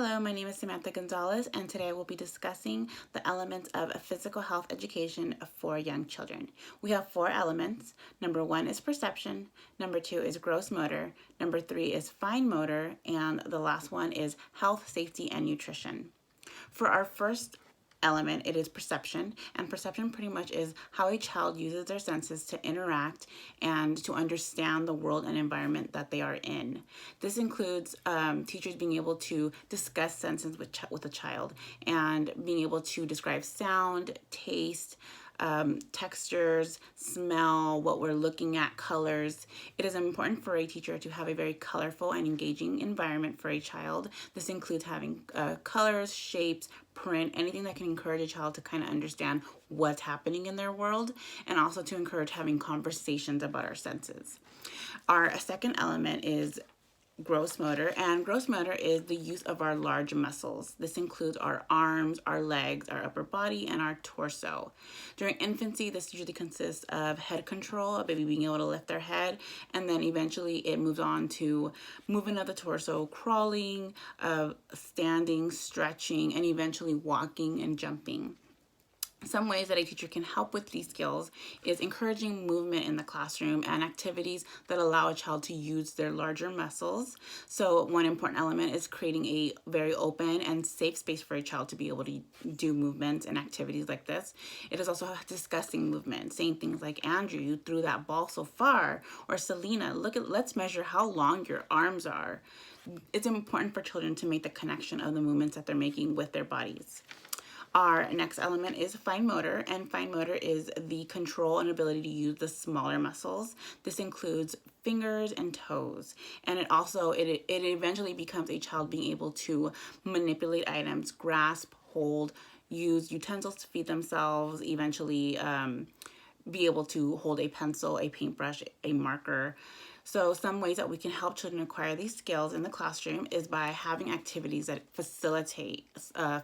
Hello, my name is Samantha Gonzalez, and today we'll be discussing the elements of a physical health education for young children. We have 4 elements. Number 1 is perception, number 2 is gross motor, number 3 is fine motor, and the last one is health, safety, and nutrition. For our first element, it is perception, and perception pretty much is how a child uses their senses to interact and to understand the world and environment that they are in. This includes teachers being able to discuss senses with a child and being able to describe sound, taste, textures, smell, what we're looking at, colors. It is important for a teacher to have a very colorful and engaging environment for a child. This includes having colors, shapes, print, anything that can encourage a child to kind of understand what's happening in their world, and also to encourage having conversations about our senses. Our second element is gross motor, and gross motor is the use of our large muscles. This includes our arms, our legs, our upper body, and our torso. During infancy, this usually consists of head control, a baby being able to lift their head, and then eventually it moves on to movement of the torso, crawling, standing, stretching, and eventually walking and jumping. Some ways that a teacher can help with these skills is encouraging movement in the classroom and activities that allow a child to use their larger muscles. So one important element is creating a very open and safe space for a child to be able to do movements and activities like this. It is also discussing movement, saying things like, Andrew, you threw that ball so far, or Selena, let's measure how long your arms are. It's important for children to make the connection of the movements that they're making with their bodies. Our next element is fine motor, and fine motor is the control and ability to use the smaller muscles. This includes fingers and toes, and it eventually becomes a child being able to manipulate items, grasp, hold, use utensils to feed themselves, eventually be able to hold a pencil, a paintbrush, a marker. So some ways that we can help children acquire these skills in the classroom is by having activities that facilitate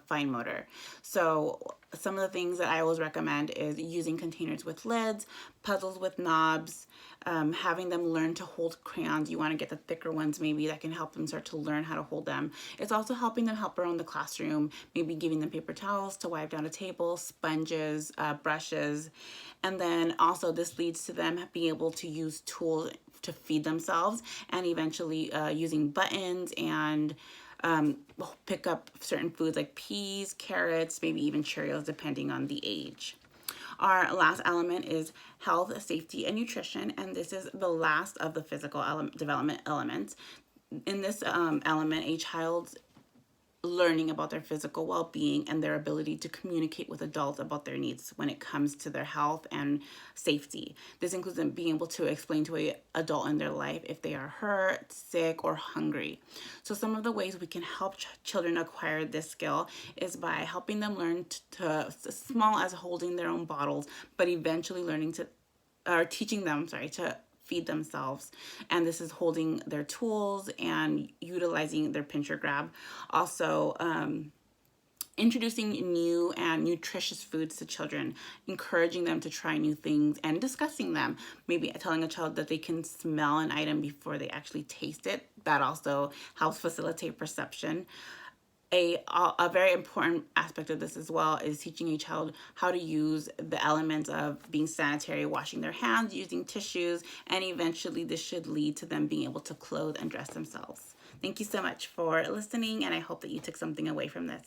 fine motor. So some of the things that I always recommend is using containers with lids, puzzles with knobs, having them learn to hold crayons. You want to get the thicker ones maybe that can help them start to learn how to hold them. It's also helping them help around the classroom, maybe giving them paper towels to wipe down a table, sponges, brushes, and then also this leads to them being able to use tools to feed themselves, and eventually using buttons and pick up certain foods like peas, carrots, maybe even Cheerios, depending on the age. Our last element is health, safety, and nutrition, and this is the last of the physical development elements. In this element, a child's learning about their physical well-being and their ability to communicate with adults about their needs when it comes to their health and safety. This includes them being able to explain to an adult in their life if they are hurt, sick, or hungry. So some of the ways we can help children acquire this skill is by helping them learn to as small as holding their own bottles, but eventually teaching them to feed themselves, and this is holding their tools and utilizing their pinch or grab. Also, introducing new and nutritious foods to children, encouraging them to try new things and discussing them. Maybe telling a child that they can smell an item before they actually taste it. That also helps facilitate perception. A very important aspect of this as well is teaching a child how to use the elements of being sanitary, washing their hands, using tissues, and eventually this should lead to them being able to clothe and dress themselves. Thank you so much for listening, and I hope that you took something away from this.